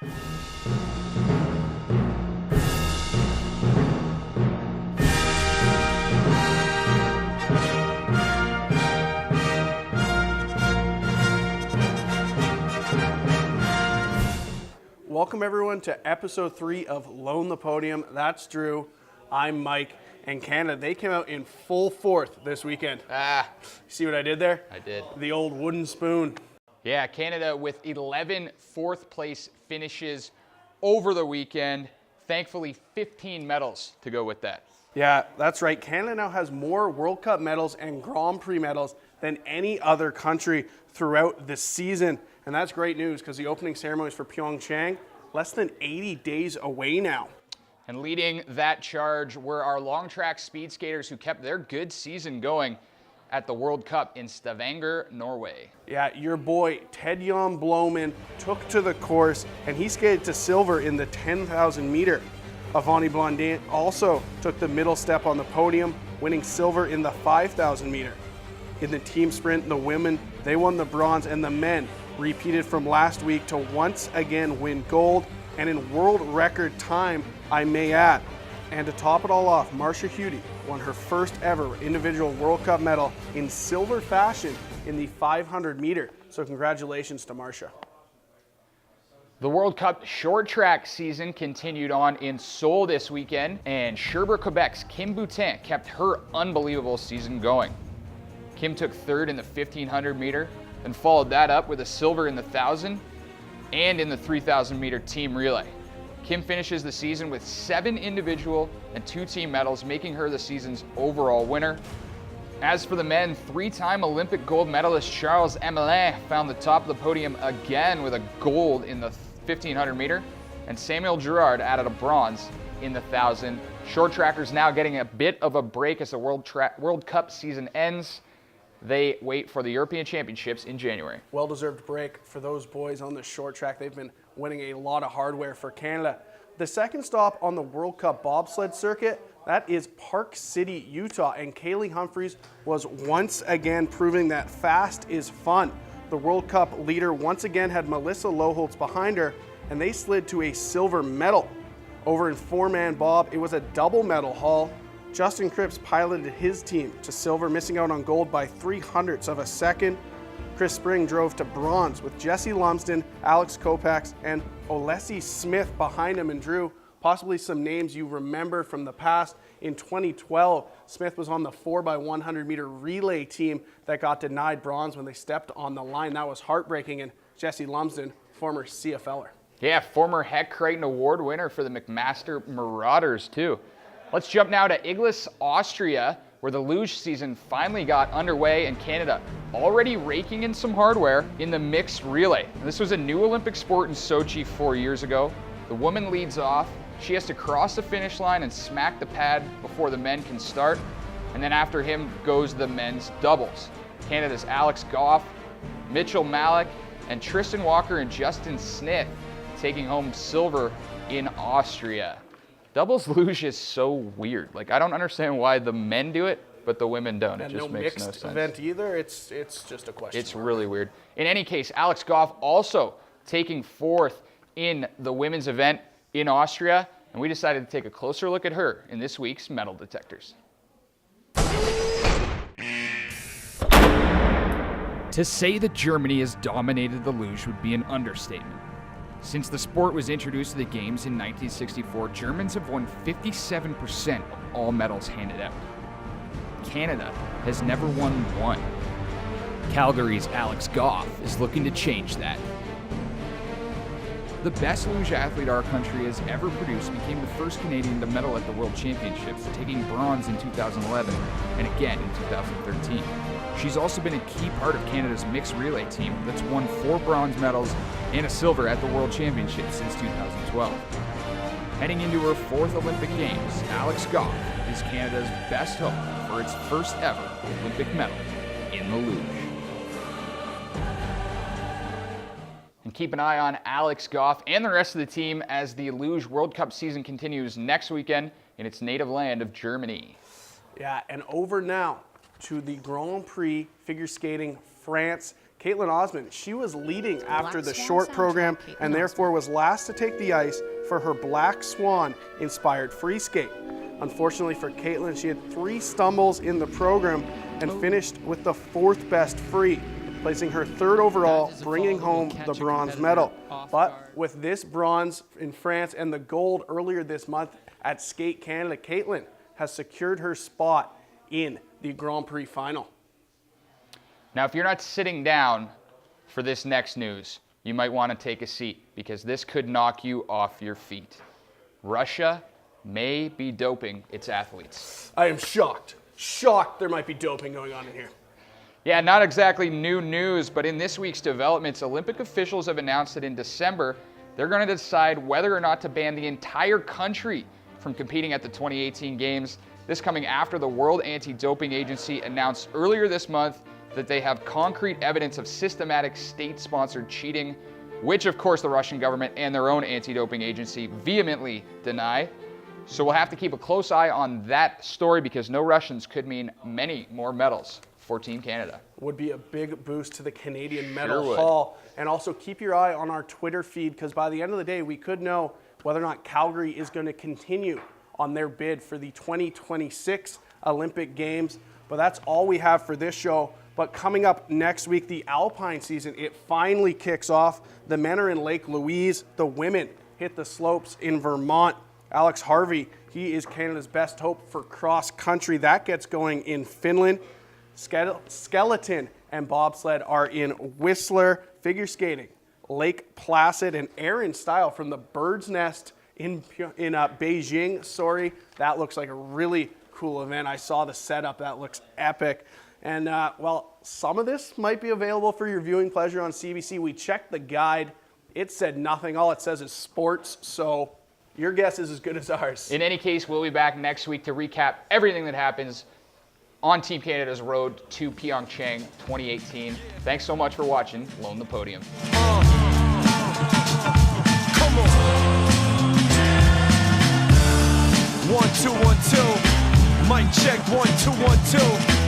Welcome everyone to episode 3 of Loan the Podium. That's Drew, I'm Mike, and Canada, they came out in full fourth this weekend. See what I did there? I did. The old wooden spoon. Yeah, Canada with 11 fourth place finishes over the weekend. Thankfully, 15 medals to go with that. Yeah, that's right. Canada now has more World Cup medals and Grand Prix medals than any other country throughout the season. And that's great news because the opening ceremonies for Pyeongchang less than 80 days away now. And leading that charge were our long track speed skaters who kept their good season going at the World Cup in Stavanger, Norway. Yeah, your boy Ted Jan Bloemen took to the course and he skated to silver in the 10,000 meter. Avani Blondin also took the middle step on the podium, winning silver in the 5,000 meter. In the team sprint, the women, they won the bronze, and the men repeated from last week to once again win gold, and in world record time, I may add. And to top it all off, Marcia Hudy won her first ever individual World Cup medal in silver fashion in the 500 meter. So congratulations to Marcia. The World Cup short track season continued on in Seoul this weekend, and Sherbrooke, Quebec's Kim Boutin kept her unbelievable season going. Kim took third in the 1500 meter, and followed that up with a silver in the 1000 and in the 3000 meter team relay. Kim finishes the season with 7 individual and 2 team medals, making her the season's overall winner. As for the men, 3-time Olympic gold medalist Charles McMillin found the top of the podium again with a gold in the 1500 meter, and Samuel Girard added a bronze in the 1000. Short trackers now getting a bit of a break as the World Cup season ends. They wait for the European Championships in January. Well-deserved break for those boys on the short track. They've been winning a lot of hardware for Canada. The second stop on the World Cup bobsled circuit, that is Park City, Utah, and Kaylee Humphries was once again proving that fast is fun. The World Cup leader once again had Melissa Loholtz behind her, and they slid to a silver medal. Over in four-man bob, it was a double medal haul. Justin Cripps piloted his team to silver, missing out on gold by 0.03 of a second. Chris Spring drove to bronze with Jesse Lumsden, Alex Kopax, and Olesi Smith behind him. And Drew, possibly some names you remember from the past. In 2012, Smith was on the 4x100 meter relay team that got denied bronze when they stepped on the line. That was heartbreaking. And Jesse Lumsden, former CFLer. Yeah, former Heck Crichton Award winner for the McMaster Marauders too. Let's jump now to Iglis, Austria, where the luge season finally got underway, and Canada already raking in some hardware in the mixed relay. This was a new Olympic sport in Sochi 4 years ago. The woman leads off. She has to cross the finish line and smack the pad before the men can start. And then after him goes the men's doubles. Canada's Alex Goff, Mitchell Malik, and Tristan Walker and Justin Smith taking home silver in Austria. Doubles luge is so weird. Like, I don't understand why the men do it, but the women don't. And it just no makes no mixed sense. event either. It's just a question. It's really weird. In any case, Alex Goff also taking fourth in the women's event in Austria, and we decided to take a closer look at her in this week's Medal Detectors. To say that Germany has dominated the luge would be an understatement. Since the sport was introduced to the Games in 1964, Germans have won 57% of all medals handed out. Canada has never won one. Calgary's Alex Goff is looking to change that. The best luge athlete our country has ever produced became the first Canadian to medal at the World Championships, taking bronze in 2011 and again in 2013. She's also been a key part of Canada's mixed relay team that's won 4 bronze medals and a silver at the World Championships since 2012. Heading into her 4th Olympic Games, Alex Goff is Canada's best hope for its first ever Olympic medal in the luge. And keep an eye on Alex Goff and the rest of the team as the Luge World Cup season continues next weekend in its native land of Germany. Yeah, and over now to the Grand Prix figure skating France. Caitlin Osmond, she was leading after the short program and therefore was last to take the ice for her Black Swan inspired free skate. Unfortunately for Caitlin, she had 3 stumbles in the program and finished with the 4th best free, placing her 3rd overall, bringing home the bronze medal. But with this bronze in France and the gold earlier this month at Skate Canada, Caitlin has secured her spot in the Grand Prix final. Now, if you're not sitting down for this next news, you might want to take a seat because this could knock you off your feet. Russia may be doping its athletes. I am shocked. Shocked there might be doping going on in here. Yeah, not exactly new news, but in this week's developments, Olympic officials have announced that in December, they're going to decide whether or not to ban the entire country from competing at the 2018 Games. This coming after the World Anti-Doping Agency announced earlier this month that they have concrete evidence of systematic state-sponsored cheating, which of course the Russian government and their own anti-doping agency vehemently deny. So we'll have to keep a close eye on that story because no Russians could mean many more medals for Team Canada. Would be a big boost to the Canadian medal haul. And also keep your eye on our Twitter feed because by the end of the day, we could know whether or not Calgary is going to continue on their bid for the 2026 Olympic Games. But that's all we have for this show. But coming up next week, the Alpine season, it finally kicks off. The men are in Lake Louise. The women hit the slopes in Vermont. Alex Harvey, he is Canada's best hope for cross country. That gets going in Finland. Skeleton and bobsled are in Whistler. Figure skating, Lake Placid, and Aaron Style from the Bird's Nest in Beijing. That looks like a really cool event. I saw the setup. That looks epic. And well, some of this might be available for your viewing pleasure on CBC. We checked the guide. It said nothing. All it says is sports. So your guess is as good as ours. In any case, we'll be back next week to recap everything that happens on Team Canada's road to Pyeongchang 2018. Thanks so much for watching Loan the Podium. Come on. 1, 2, 1, 2. Mic check 1, 2, 1, 2.